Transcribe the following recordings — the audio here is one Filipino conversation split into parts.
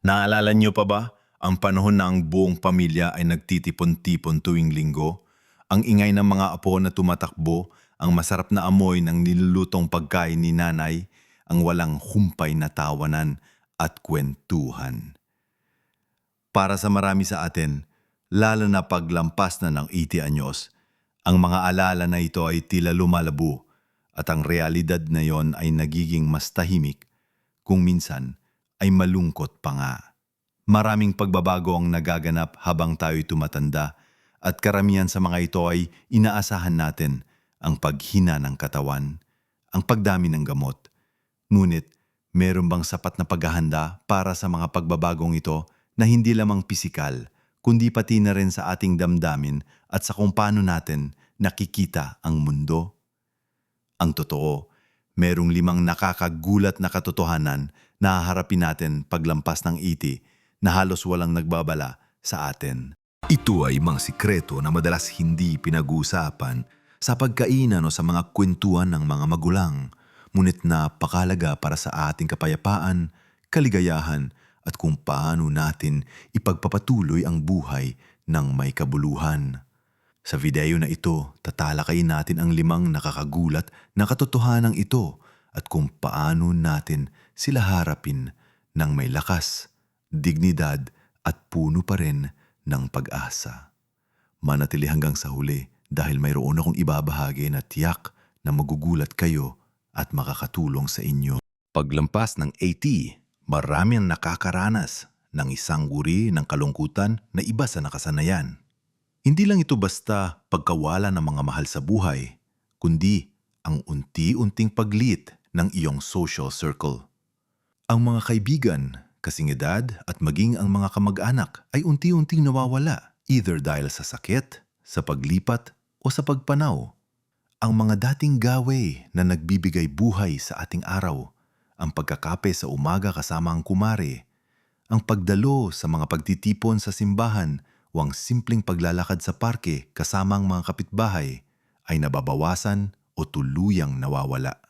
Naalala niyo pa ba ang panahon na ang buong pamilya ay nagtitipon-tipon tuwing linggo? Ang ingay ng mga apo na tumatakbo, ang masarap na amoy ng nilulutong pagkain ni nanay, ang walang humpay na tawanan at kwentuhan. Para sa marami sa atin, lalo na paglampas na ng 80 anyos, ang mga alala na ito ay tila lumalabo at ang realidad na yon ay nagiging mas tahimik kung minsan ay malungkot pa nga. Maraming pagbabago ang nagaganap habang tayo'y tumatanda at karamihan sa mga ito ay inaasahan natin ang paghina ng katawan, ang pagdami ng gamot. Ngunit, meron bang sapat na paghahanda para sa mga pagbabagong ito na hindi lamang pisikal, kundi pati na rin sa ating damdamin at sa kung paano natin nakikita ang mundo? Ang totoo, merong 5 nakakagulat na katotohanan na haharapin natin paglampas ng 80 na halos walang nagbabala sa atin. Ito ay mga sikreto na madalas hindi pinag-uusapan sa pagkainan o sa mga kwentuhan ng mga magulang, ngunit napakahalaga para sa ating kapayapaan, kaligayahan at kung paano natin ipagpapatuloy ang buhay ng may kabuluhan. Sa video na ito, tatalakayin natin ang 5 nakakagulat na katotohanan ito at kung paano natin sila harapin ng may lakas, dignidad at puno pa rin ng pag-asa. Manatili hanggang sa huli dahil mayroon akong ibabahagi na tiyak na magugulat kayo at makakatulong sa inyo. Paglampas ng 80, marami ang nakakaranas ng isang uri ng kalungkutan na iba sa nakasanayan. Hindi lang ito basta pagkawala ng mga mahal sa buhay, kundi ang unti-unting pagliit ng iyong social circle. Ang mga kaibigan, kasing edad at maging ang mga kamag-anak ay unti-unting nawawala, either dahil sa sakit, sa paglipat o sa pagpanaw. Ang mga dating gawe na nagbibigay buhay sa ating araw, ang pagkakape sa umaga kasama ang kumare, ang pagdalo sa mga pagtitipon sa simbahan o ang simpleng paglalakad sa parke kasama ang mga kapitbahay ay nababawasan o tuluyang nawawala.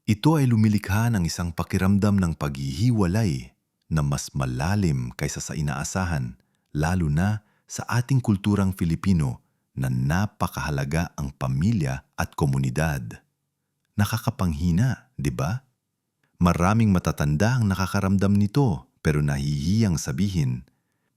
Ito ay lumilikha ng isang pakiramdam ng paghihiwalay na mas malalim kaysa sa inaasahan, lalo na sa ating kulturang Filipino na napakahalaga ang pamilya at komunidad. Nakakapanghina, di ba? Maraming matatanda ang nakakaramdam nito pero nahihiyang sabihin.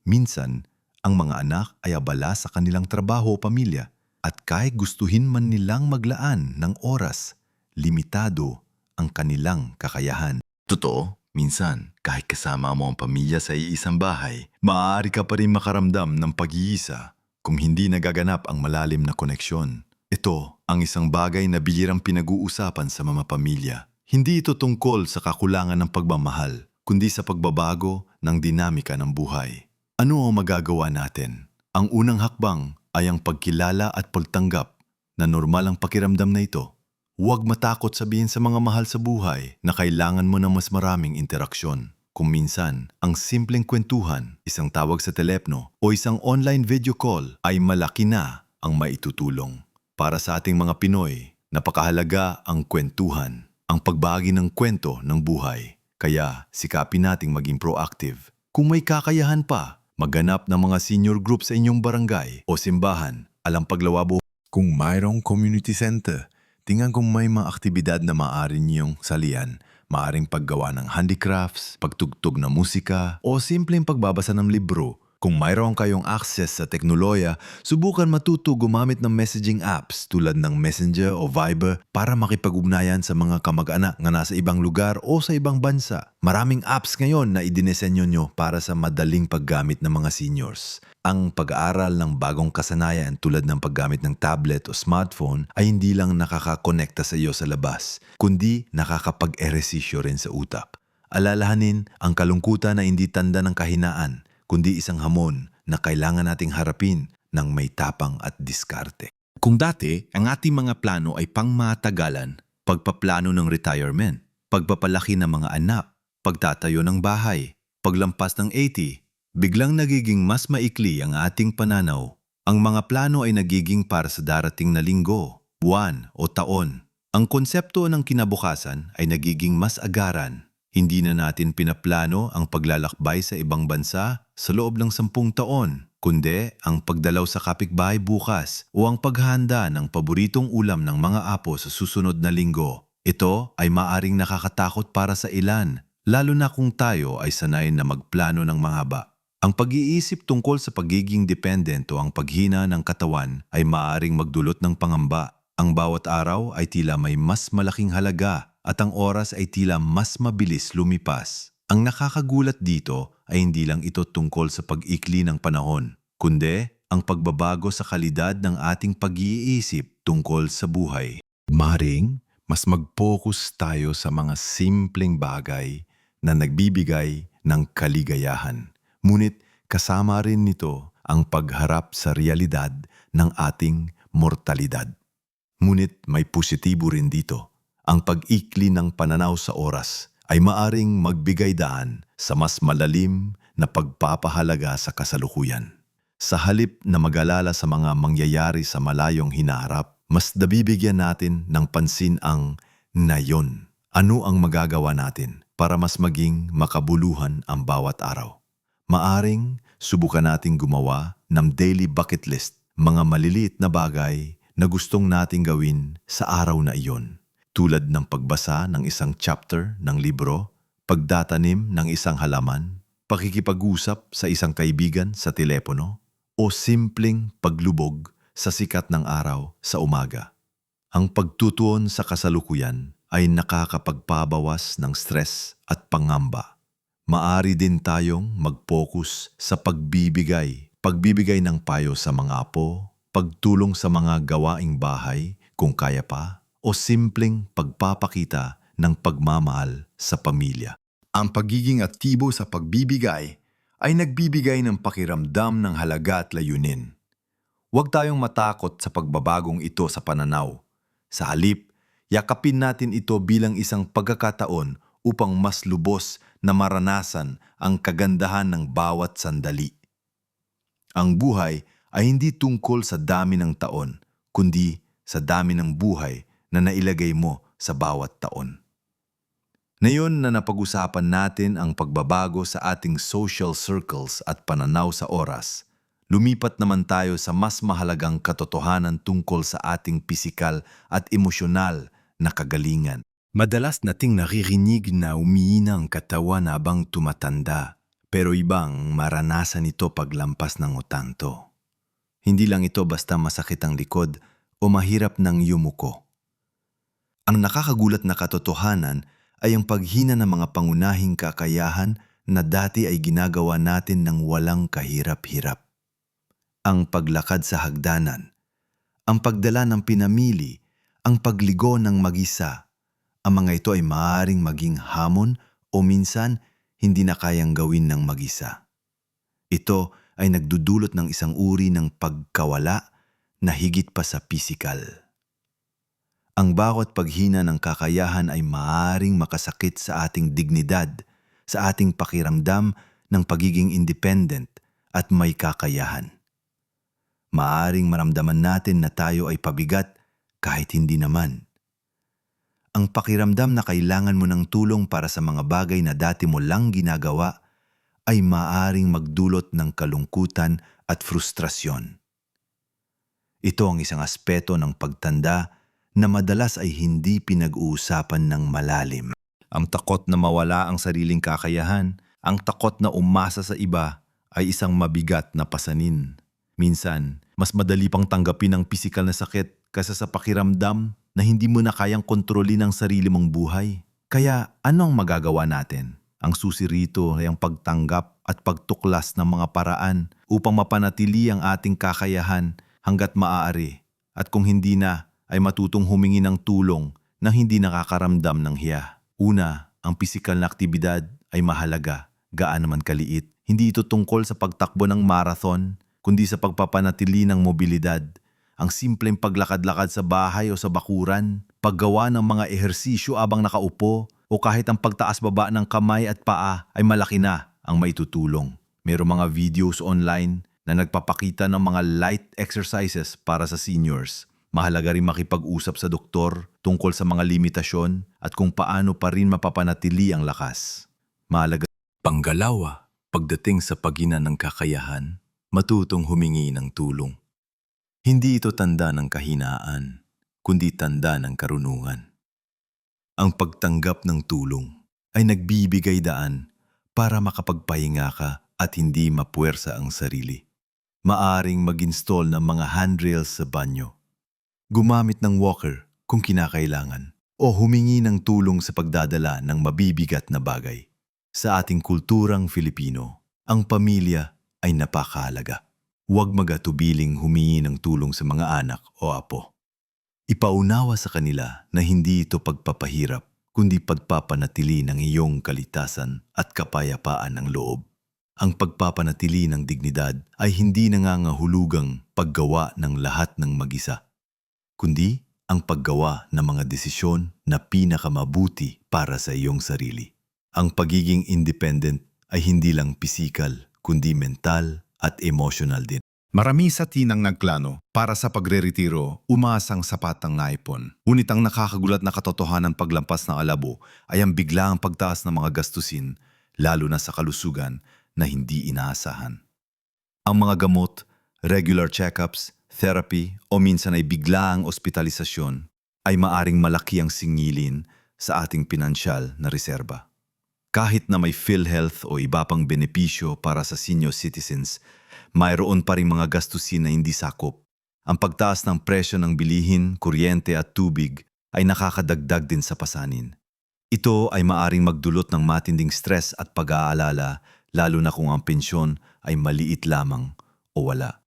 Minsan, ang mga anak ay abala sa kanilang trabaho o pamilya at kahit gustuhin man nilang maglaan ng oras, limitado ang kanilang kakayahan. Totoo, minsan, kahit kasama mo ang pamilya sa iisang bahay, maaari ka pa rin makaramdam ng pag-iisa kung hindi nagaganap ang malalim na koneksyon. Ito ang isang bagay na bihirang pinag-uusapan sa mga pamilya. Hindi ito tungkol sa kakulangan ng pagmamahal, kundi sa pagbabago ng dinamika ng buhay. Ano ang magagawa natin? Ang unang hakbang ay ang pagkilala at pagtanggap na normal ang pakiramdam na ito. Huwag matakot sabihin sa mga mahal sa buhay na kailangan mo ng mas maraming interaksyon. Kung minsan, ang simpleng kwentuhan, isang tawag sa telepno o isang online video call ay malaki na ang maitutulong. Para sa ating mga Pinoy, napakahalaga ang kwentuhan, ang pagbahagi ng kwento ng buhay. Kaya sikapin nating maging proactive. Kung may kakayahan pa, maghanap ng mga senior group sa inyong barangay o simbahan, alang paglawabo. Kung mayroong community center, tingnan kung may mga aktibidad na maaari niyong salian. Maaring paggawa ng handicrafts, pagtugtog ng musika, o simpleng pagbabasa ng libro. Kung mayroon kayong access sa teknolohiya, subukan matuto gumamit ng messaging apps tulad ng Messenger o Viber para makipag-ugnayan sa mga kamag-anak na nasa ibang lugar o sa ibang bansa. Maraming apps ngayon na idinesenyo nyo para sa madaling paggamit ng mga seniors. Ang pag-aaral ng bagong kasanayan tulad ng paggamit ng tablet o smartphone ay hindi lang nakakakonekta sa iyo sa labas, kundi nakakapag-ehersisyo rin sa utak. Alalahanin ang kalungkutan na hindi tanda ng kahinaan, kundi isang hamon na kailangan nating harapin ng may tapang at diskarte. Kung dati, ang ating mga plano ay pangmatagalan, pagpaplano ng retirement, pagpapalaki ng mga anak, pagtatayo ng bahay, paglampas ng 80, biglang nagiging mas maikli ang ating pananaw. Ang mga plano ay nagiging para sa darating na linggo, buwan o taon. Ang konsepto ng kinabukasan ay nagiging mas agaran. Hindi na natin pinaplano ang paglalakbay sa ibang bansa sa loob ng 10 taon, kundi ang pagdalaw sa kapitbahay bukas o ang paghahanda ng paboritong ulam ng mga apo sa susunod na linggo. Ito ay maaring nakakatakot para sa ilan, lalo na kung tayo ay sanay na magplano ng mahaba. Ang pag-iisip tungkol sa pagiging dependent o ang paghina ng katawan ay maaring magdulot ng pangamba. Ang bawat araw ay tila may mas malaking halaga at ang oras ay tila mas mabilis lumipas. Ang nakakagulat dito ay hindi lang ito tungkol sa pag-ikli ng panahon, kundi ang pagbabago sa kalidad ng ating pag-iisip tungkol sa buhay. Maring mas mag-focus tayo sa mga simpleng bagay na nagbibigay ng kaligayahan. Ngunit kasama rin nito ang pagharap sa realidad ng ating mortalidad. Ngunit may positibo rin dito. Ang pag-ikli ng pananaw sa oras ay maaring magbigay daan sa mas malalim na pagpapahalaga sa kasalukuyan. Sa halip na mag-alala sa mga mangyayari sa malayong hinaharap, mas nabibigyan natin ng pansin ang ngayon. Ano ang magagawa natin para mas maging makabuluhan ang bawat araw? Maaring subukan nating gumawa ng daily bucket list, mga maliliit na bagay na gustong nating gawin sa araw na iyon. Tulad ng pagbasa ng isang chapter ng libro, pagdatanim ng isang halaman, pakikipag-usap sa isang kaibigan sa telepono, o simpleng paglubog sa sikat ng araw sa umaga. Ang pagtutuon sa kasalukuyan ay nakakapagpabawas ng stress at pangamba. Maari din tayong mag-focus sa pagbibigay ng payo sa mga apo, pagtulong sa mga gawaing bahay kung kaya pa, o simpleng pagpapakita ng pagmamahal sa pamilya. Ang pagiging aktibo sa pagbibigay ay nagbibigay ng pakiramdam ng halaga at layunin. Huwag tayong matakot sa pagbabagong ito sa pananaw. Sa halip, yakapin natin ito bilang isang pagkakataon upang mas lubos na maranasan ang kagandahan ng bawat sandali. Ang buhay ay hindi tungkol sa dami ng taon, kundi sa dami ng buhay na nailagay mo sa bawat taon. Ngayon na napag-usapan natin ang pagbabago sa ating social circles at pananaw sa oras, lumipat naman tayo sa mas mahalagang katotohanan tungkol sa ating pisikal at emosyonal na kagalingan. Madalas nating naririnig na umiina ang katawan habang tumatanda, pero ibang maranasan ito paglampas ng utanto. Hindi lang ito basta masakit ang likod o mahirap ng yumuko. Ang nakakagulat na katotohanan ay ang paghina ng mga pangunahing kakayahan na dati ay ginagawa natin ng walang kahirap-hirap. Ang paglakad sa hagdanan, ang pagdala ng pinamili, ang pagligo ng mag-isa. Ang mga ito ay maaaring maging hamon o minsan hindi na kayang gawin ng mag-isa. Ito ay nagdudulot ng isang uri ng pagkawala na higit pa sa pisikal. Ang bawat paghina ng kakayahan ay maaaring makasakit sa ating dignidad, sa ating pakiramdam ng pagiging independent at may kakayahan. Maaaring maramdaman natin na tayo ay pabigat kahit hindi naman. Ang pakiramdam na kailangan mo ng tulong para sa mga bagay na dati mo lang ginagawa ay maaaring magdulot ng kalungkutan at frustrasyon. Ito ang isang aspeto ng pagtanda na madalas ay hindi pinag-uusapan ng malalim. Ang takot na mawala ang sariling kakayahan, ang takot na umasa sa iba ay isang mabigat na pasanin. Minsan, mas madali pang tanggapin ang pisikal na sakit kaysa sa pakiramdam na hindi mo na kayang kontrolin ang sarili mong buhay. Kaya ano ang magagawa natin? Ang susi rito ay ang pagtanggap at pagtuklas ng mga paraan upang mapanatili ang ating kakayahan hanggat maaari. At kung hindi na, ay matutong humingi ng tulong na hindi nakakaramdam ng hiya. Una, ang pisikal na aktibidad ay mahalaga, gaano man kaliit. Hindi ito tungkol sa pagtakbo ng marathon, kundi sa pagpapanatili ng mobilidad. Ang simpleng paglakad-lakad sa bahay o sa bakuran, paggawa ng mga ehersisyo abang nakaupo, o kahit ang pagtaas-baba ng kamay at paa ay malaki na ang maitutulong. Mayroong mga videos online na nagpapakita ng mga light exercises para sa seniors. Mahalaga rin makipag-usap sa doktor tungkol sa mga limitasyon at kung paano pa rin mapapanatili ang lakas. Mahalaga panggalawa, pagdating sa pagina ng kakayahan, matutong humingi ng tulong. Hindi ito tanda ng kahinaan, kundi tanda ng karunungan. Ang pagtanggap ng tulong ay nagbibigay daan para makapagpahinga ka at hindi mapuwersa ang sarili. Maaring mag-install ng mga handrails sa banyo, gumamit ng walker kung kinakailangan, o humingi ng tulong sa pagdadala ng mabibigat na bagay. Sa ating kulturang Filipino, ang pamilya ay napakahalaga. Huwag magatubiling humingi ng tulong sa mga anak o apo. Ipaunawa sa kanila na hindi ito pagpapahirap, kundi pagpapanatili ng iyong kalitasan at kapayapaan ng loob. Ang pagpapanatili ng dignidad ay hindi nangangahulugang paggawa ng lahat ng mag-isa, kundi ang paggawa ng mga desisyon na pinakamabuti para sa iyong sarili. Ang pagiging independent ay hindi lang pisikal, kundi mental at emotional din. Marami sa tinang nagplano para sa pagre-retiro, umasang sapat ang naipon. Ngunit ang nakakagulat na katotohanan paglampas ng alabo ay ang biglaang pagtaas ng mga gastusin, lalo na sa kalusugan na hindi inaasahan. Ang mga gamot, regular checkups, therapy o minsan ay biglaang ospitalisasyon ay maaring malaki ang singilin sa ating pinansyal na reserba. Kahit na may PhilHealth o iba pang benepisyo para sa senior citizens, mayroon pa ring mga gastusin na hindi sakop. Ang pagtaas ng presyo ng bilihin, kuryente at tubig ay nakakadagdag din sa pasanin. Ito ay maaring magdulot ng matinding stress at pag-aalala, lalo na kung ang pensyon ay maliit lamang o wala.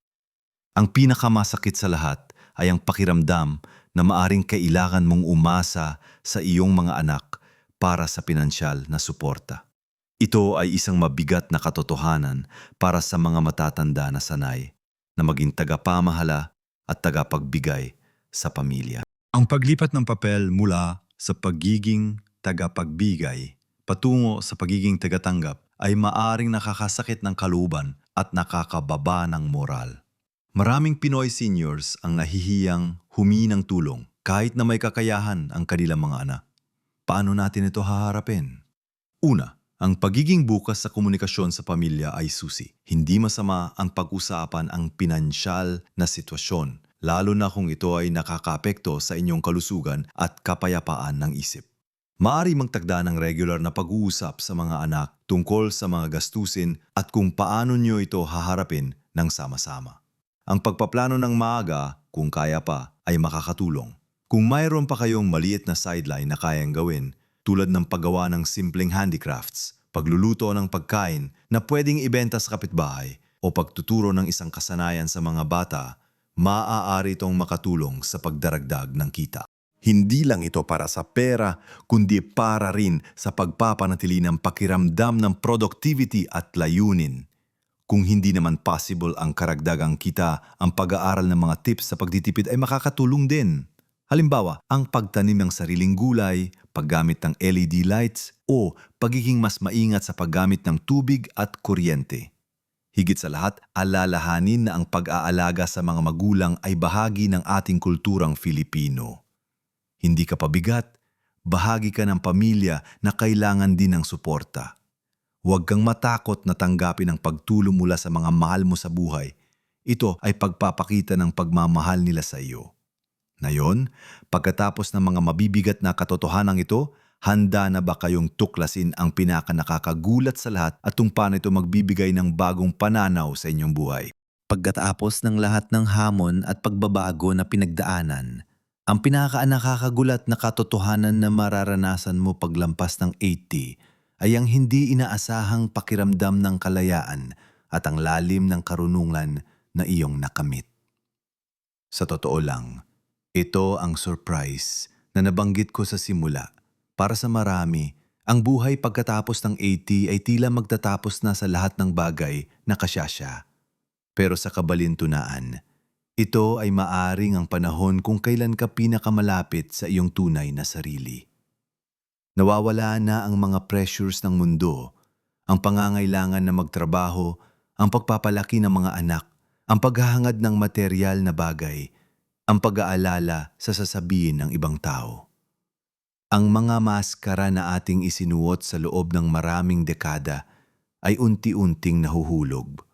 Ang pinakamasakit sa lahat ay ang pakiramdam na maaring kailangan mong umasa sa iyong mga anak para sa pinansyal na suporta. Ito ay isang mabigat na katotohanan para sa mga matatanda na sanay na maging tagapamahala at tagapagbigay sa pamilya. Ang paglipat ng papel mula sa pagiging tagapagbigay patungo sa pagiging tagatanggap ay maaring nakakasakit ng kalooban at nakakababa ng moral. Maraming Pinoy seniors ang nahihiyang humingi ng tulong kahit na may kakayahan ang kanilang mga anak. Paano natin ito haharapin? Una, ang pagiging bukas sa komunikasyon sa pamilya ay susi. Hindi masama ang pag-usapan ang pinansyal na sitwasyon, lalo na kung ito ay nakakaapekto sa inyong kalusugan at kapayapaan ng isip. Maaari magtakda ng regular na pag-uusap sa mga anak tungkol sa mga gastusin at kung paano nyo ito haharapin ng sama-sama. Ang pagpaplano ng maaga, kung kaya pa, ay makakatulong. Kung mayroon pa kayong maliit na sideline na kayang gawin, tulad ng paggawa ng simpleng handicrafts, pagluluto ng pagkain na pwedeng ibenta sa kapitbahay o pagtuturo ng isang kasanayan sa mga bata, maaari itong makatulong sa pagdaragdag ng kita. Hindi lang ito para sa pera, kundi para rin sa pagpapanatili ng pakiramdam ng productivity at layunin. Kung hindi naman possible ang karagdagang kita, ang pag-aaral ng mga tips sa pagtitipid ay makakatulong din. Halimbawa, ang pagtanim ng sariling gulay, paggamit ng LED lights, o pagiging mas maingat sa paggamit ng tubig at kuryente. Higit sa lahat, alalahanin na ang pag-aalaga sa mga magulang ay bahagi ng ating kulturang Filipino. Hindi ka pabigat, bahagi ka ng pamilya na kailangan din ng suporta. Huwag kang matakot na tanggapin ang pagtulong mula sa mga mahal mo sa buhay. Ito ay pagpapakita ng pagmamahal nila sa iyo. Ngayon, pagkatapos ng mga mabibigat na katotohanan ito, handa na ba kayong tuklasin ang pinakanakakagulat sa lahat at kung paano ito magbibigay ng bagong pananaw sa inyong buhay? Pagkatapos ng lahat ng hamon at pagbabago na pinagdaanan, ang pinakanakakagulat na katotohanan na mararanasan mo paglampas ng 80 ay ang hindi inaasahang pakiramdam ng kalayaan at ang lalim ng karunungan na iyong nakamit. Sa totoo lang, ito ang surprise na nabanggit ko sa simula. Para sa marami, ang buhay pagkatapos ng 80 ay tila magtatapos na sa lahat ng bagay na kasyasya. Pero sa kabalintunaan, ito ay maaring ang panahon kung kailan ka pinakamalapit sa iyong tunay na sarili. Nawawala na ang mga pressures ng mundo, ang pangangailangan na magtrabaho, ang pagpapalaki ng mga anak, ang paghahangad ng materyal na bagay. ang pag-aalala sa sasabihin ng ibang tao. Ang mga maskara na ating isinuot sa loob ng maraming dekada ay unti-unting nahuhulog.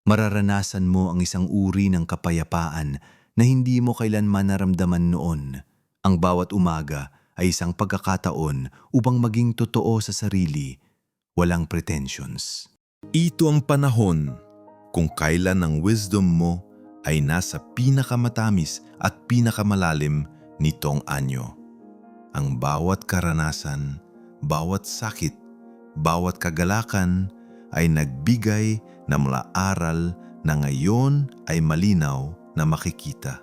Mararanasan mo ang isang uri ng kapayapaan na hindi mo kailanman naramdaman noon. Ang bawat umaga ay isang pagkakataon upang maging totoo sa sarili, walang pretensions. Ito ang panahon kung kailan ang wisdom mo ay nasa pinakamatamis at pinakamalalim nitong anyo. Ang bawat karanasan, bawat sakit, bawat kagalakan ay nagbigay ng mga aral na ngayon ay malinaw na makikita.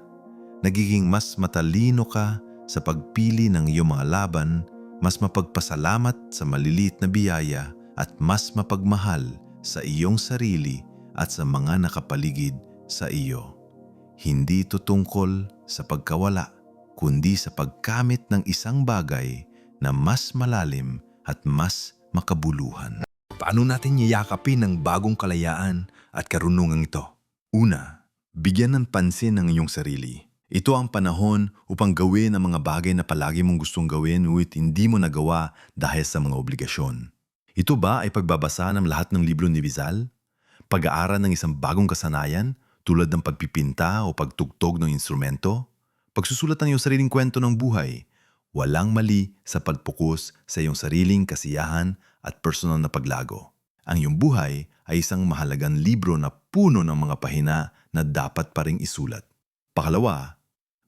Nagiging mas matalino ka sa pagpili ng iyong mga laban, mas mapagpasalamat sa maliliit na biyaya at mas mapagmahal sa iyong sarili at sa mga nakapaligid sa iyo. Hindi ito tungkol sa pagkawala, kundi sa pagkamit ng isang bagay na mas malalim at mas makabuluhan. Paano natin yayakapin ang bagong kalayaan at karunungan ito? Una, bigyan ng pansin ang iyong sarili. Ito ang panahon upang gawin ang mga bagay na palagi mong gustong gawin ngunit hindi mo nagawa dahil sa mga obligasyon. Ito ba ay pagbabasa ng lahat ng libro ni Rizal? Pag-aaral ng isang bagong kasanayan tulad ng pagpipinta o pagtugtog ng instrumento? Pagsusulat ng iyong sariling kwento ng buhay? Walang mali sa pagpokus sa iyong sariling kasiyahan at personal na paglago. Ang iyong buhay ay isang mahalagang libro na puno ng mga pahina na dapat pa ring isulat. Pangalawa,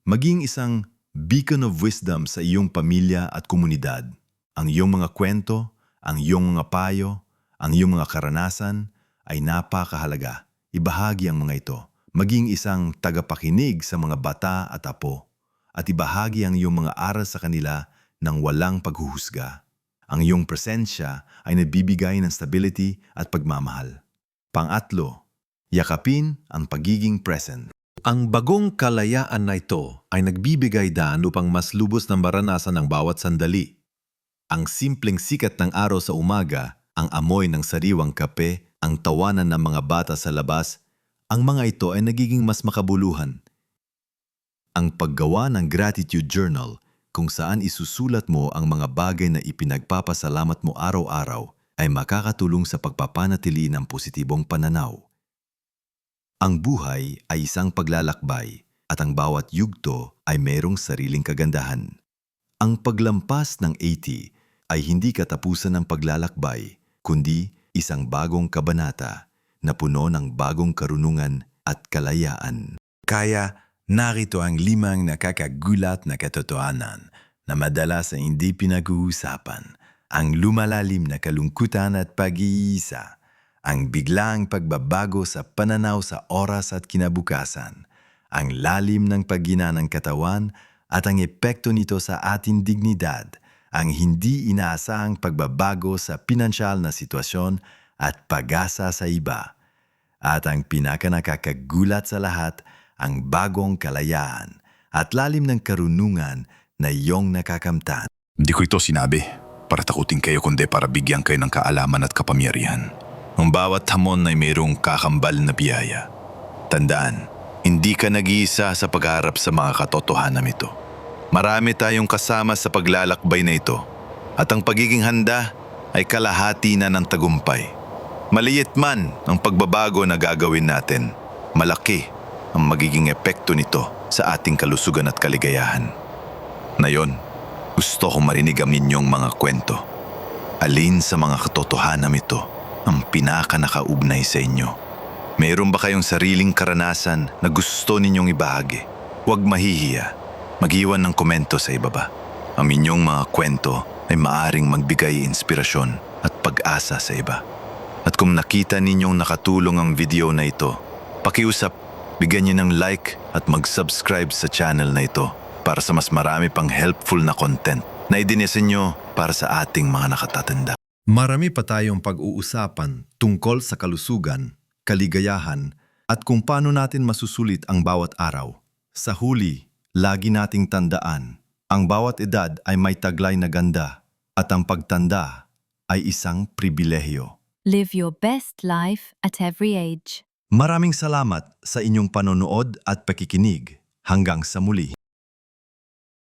maging isang beacon of wisdom sa iyong pamilya at komunidad. Ang iyong mga kwento, ang iyong mga payo, ang iyong mga karanasan ay napakahalaga. Ibahagi ang mga ito. Maging isang tagapakinig sa mga bata at apo at ibahagi ang iyong mga aral sa kanila nang walang paghuhusga. Ang iyong presensya ay nagbibigay ng stability at pagmamahal. Pangatlo, yakapin ang pagiging present. Ang bagong kalayaan na ito ay nagbibigay daan upang mas lubos ng maranasan ng bawat sandali. Ang simpleng sikat ng araw sa umaga, ang amoy ng sariwang kape, ang tawanan ng mga bata sa labas, ang mga ito ay nagiging mas makabuluhan. Ang paggawa ng gratitude journal kung saan isusulat mo ang mga bagay na ipinagpapasalamat mo araw-araw ay makakatulong sa pagpapanatili ng positibong pananaw. Ang buhay ay isang paglalakbay at ang bawat yugto ay mayroong sariling kagandahan. Ang paglampas ng 80 ay hindi katapusan ng paglalakbay, kundi isang bagong kabanata na puno ng bagong karunungan at kalayaan. Kaya narito ang 5 nakakagulat na katotohanan na madalas ay hindi pinag-uusapan. Ang lumalalim na kalungkutan at pag-iisa, ang biglang pagbabago sa pananaw sa oras at kinabukasan, ang lalim ng paghina ng katawan at ang epekto nito sa ating dignidad, ang hindi inaasahang pagbabago sa pinansyal na sitwasyon at pag-asa sa iba, at ang pinakanakakagulat sa lahat, ang bagong kalayaan at lalim ng karunungan na iyong nakakamtan. Di ko ito sinabi para takutin kayo kundi para bigyan kayo ng kaalaman at kapangyarihan. Ang bawat hamon ay mayroong kakambal na biyaya. Tandaan, hindi ka nag-iisa sa pagharap sa mga katotohanan ito. Marami tayong kasama sa paglalakbay na ito at ang pagiging handa ay kalahati na ng tagumpay. Maliit man ang pagbabago na gagawin natin, malaki ang magiging epekto nito sa ating kalusugan at kaligayahan. Ngayon, gusto kong marinig ang inyong mga kwento. Alin sa mga katotohanan ito ang pinakanakaugnay sa inyo? Mayroon ba kayong sariling karanasan na gusto ninyong ibahagi? Huwag mahihiya. Mag-iwan ng komento sa ibaba. Ang inyong mga kwento ay maaring magbigay inspirasyon at pag-asa sa iba. At kung nakita ninyong nakatulong ang video na ito, pakiusap, bigyan niyo ng like at mag-subscribe sa channel na ito para sa mas marami pang helpful na content na idinisin nyo para sa ating mga nakatatanda. Marami pa tayong pag-uusapan tungkol sa kalusugan, kaligayahan, at kung paano natin masusulit ang bawat araw. Sa huli, lagi nating tandaan, ang bawat edad ay may taglay na ganda at ang pagtanda ay isang pribilehyo. Live your best life at every age. Maraming salamat sa inyong panonood at pakikinig. Hanggang sa muli.